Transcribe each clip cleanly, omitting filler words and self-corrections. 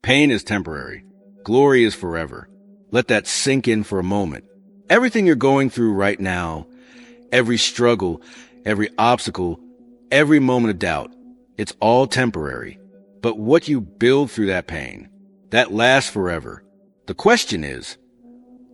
Pain is temporary. Glory is forever. Let that sink in for a moment. Everything you're going through right now, every struggle, every obstacle, every moment of doubt, it's all temporary. But what you build through that pain, that lasts forever. The question is,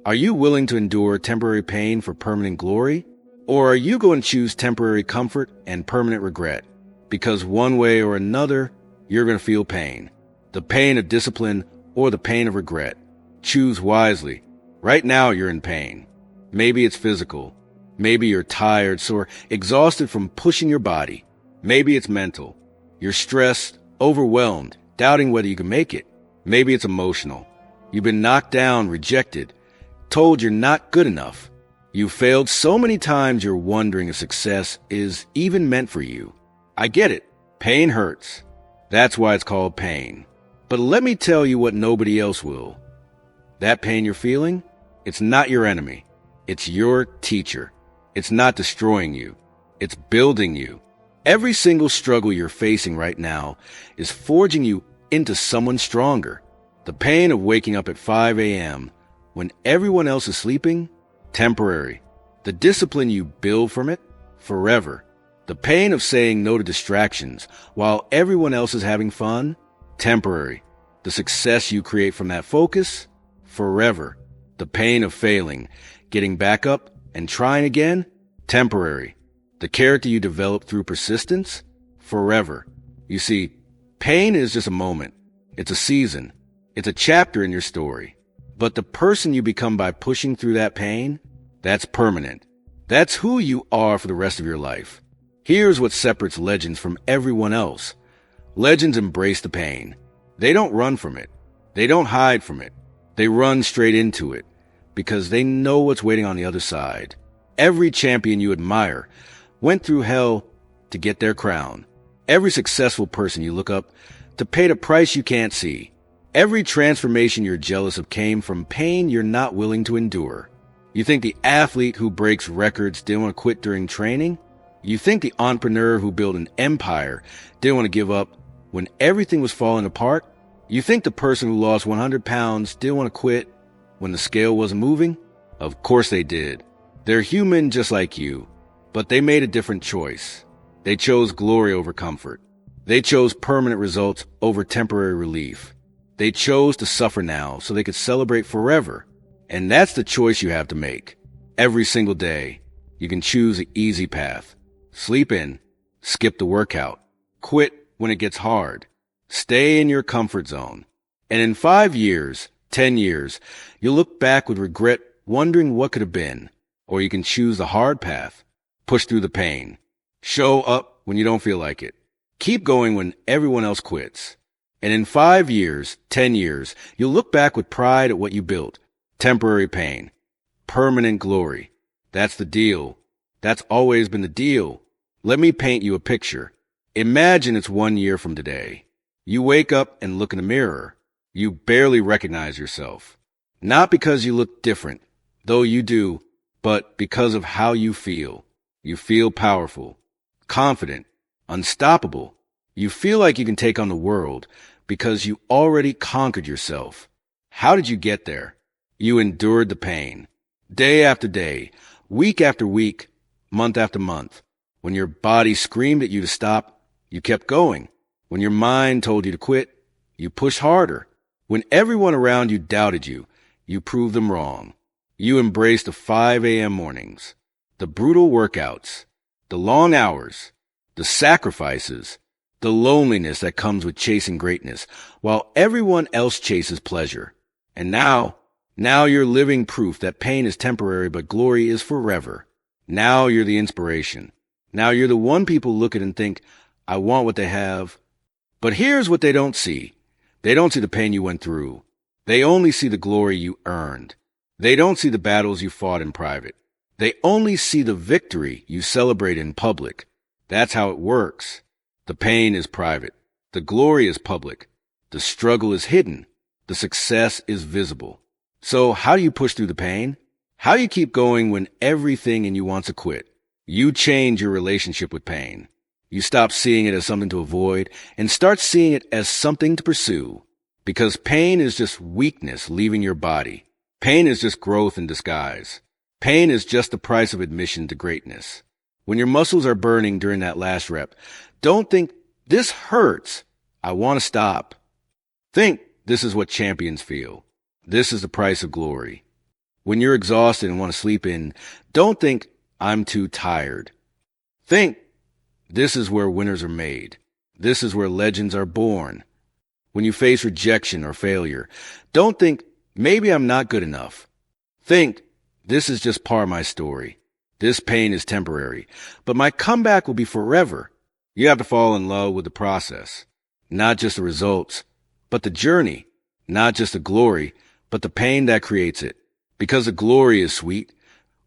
are you willing to endure temporary pain for permanent glory? Or are you going to choose temporary comfort and permanent regret? Because one way or another, you're going to feel pain. The pain of discipline or the pain of regret. Choose wisely. Right now, you're in pain. Maybe it's physical. Maybe you're tired, sore, exhausted from pushing your body. Maybe it's mental. You're stressed, overwhelmed, doubting whether you can make it. Maybe it's emotional. You've been knocked down, rejected, told you're not good enough. You failed so many times you're wondering if success is even meant for you. I get it. Pain hurts. That's why it's called pain. But let me tell you what nobody else will. That pain you're feeling, it's not your enemy. It's your teacher. It's not destroying you. It's building you. Every single struggle you're facing right now is forging you into someone stronger. The pain of waking up at 5 a.m. when everyone else is sleeping, temporary. The discipline you build from it, forever. The pain of saying no to distractions while everyone else is having fun, temporary. The success you create from that focus, forever. The pain of failing, getting back up and trying again, temporary. The character you develop through persistence, forever. You see, pain is just a moment. It's a season. It's a chapter in your story. But the person you become by pushing through that pain, that's permanent. That's who you are for the rest of your life. Here's what separates legends from everyone else. Legends embrace the pain. They don't run from it. They don't hide from it. They run straight into it because they know what's waiting on the other side. Every champion you admire went through hell to get their crown. Every successful person you look up to pay the price you can't see. Every transformation you're jealous of came from pain you're not willing to endure. You think the athlete who breaks records didn't want to quit during training? You think the entrepreneur who built an empire didn't want to give up when everything was falling apart? You think the person who lost 100 pounds didn't want to quit when the scale wasn't moving? Of course they did. They're human just like you, but they made a different choice. They chose glory over comfort. They chose permanent results over temporary relief. They chose to suffer now so they could celebrate forever. And that's the choice you have to make. Every single day, you can choose the easy path. Sleep in, skip the workout, quit when it gets hard, stay in your comfort zone. And in 5 years, 10 years, you'll look back with regret, wondering what could have been. Or you can choose the hard path, push through the pain, show up when you don't feel like it, keep going when everyone else quits. And in 5 years, 10 years, you'll look back with pride at what you built. Temporary pain, permanent glory. That's the deal. That's always been the deal. Let me paint you a picture. Imagine it's 1 year from today. You wake up and look in the mirror. You barely recognize yourself. Not because you look different, though you do, but because of how you feel. You feel powerful, confident, unstoppable. You feel like you can take on the world because you already conquered yourself. How did you get there? You endured the pain. Day after day, week after week, month after month. When your body screamed at you to stop, you kept going. When your mind told you to quit, you pushed harder. When everyone around you doubted you, you proved them wrong. You embraced the 5 a.m. mornings, the brutal workouts, the long hours, the sacrifices, the loneliness that comes with chasing greatness, while everyone else chases pleasure. And now you're living proof that pain is temporary, but glory is forever. Now you're the inspiration. Now you're the one people look at and think, I want what they have. But here's what they don't see. They don't see the pain you went through. They only see the glory you earned. They don't see the battles you fought in private. They only see the victory you celebrate in public. That's how it works. The pain is private. The glory is public. The struggle is hidden. The success is visible. So how do you push through the pain? How do you keep going when everything in you wants to quit? You change your relationship with pain. You stop seeing it as something to avoid and start seeing it as something to pursue. Because pain is just weakness leaving your body. Pain is just growth in disguise. Pain is just the price of admission to greatness. When your muscles are burning during that last rep, don't think, this hurts, I want to stop. Think, this is what champions feel. This is the price of glory. When you're exhausted and want to sleep in, don't think, I'm too tired. Think, this is where winners are made. This is where legends are born. When you face rejection or failure, don't think, maybe I'm not good enough. Think, this is just part of my story. This pain is temporary, but my comeback will be forever. You have to fall in love with the process, not just the results, but the journey, not just the glory, but the pain that creates it. Because the glory is sweet,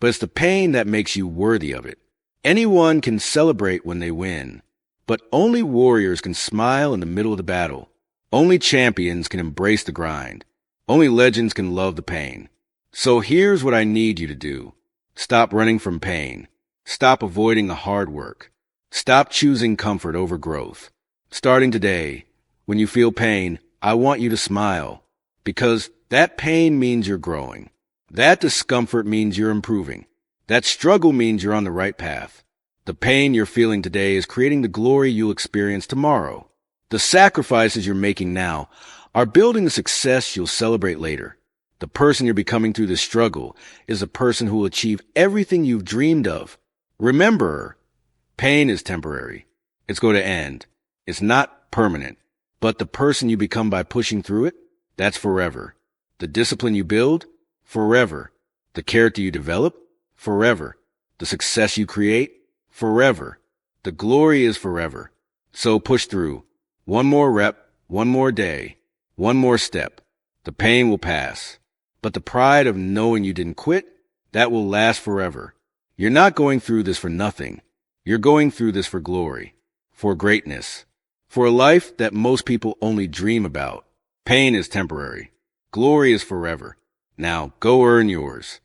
but it's the pain that makes you worthy of it. Anyone can celebrate when they win, but only warriors can smile in the middle of the battle. Only champions can embrace the grind. Only legends can love the pain. So here's what I need you to do. Stop running from pain. Stop avoiding the hard work. Stop choosing comfort over growth. Starting today, when you feel pain, I want you to smile, because that pain means you're growing. That discomfort means you're improving. That struggle means you're on the right path. The pain you're feeling today is creating the glory you'll experience tomorrow. The sacrifices you're making now are building the success you'll celebrate later. The person you're becoming through this struggle is the person who will achieve everything you've dreamed of. Remember, pain is temporary. It's going to end. It's not permanent. But the person you become by pushing through it, that's forever. The discipline you build, forever. The character you develop, forever. The success you create, forever. The glory is forever. So push through. One more rep, one more day, one more step. The pain will pass. But the pride of knowing you didn't quit, that will last forever. You're not going through this for nothing. You're going through this for glory, for greatness, for a life that most people only dream about. Pain is temporary. Glory is forever. Now go earn yours.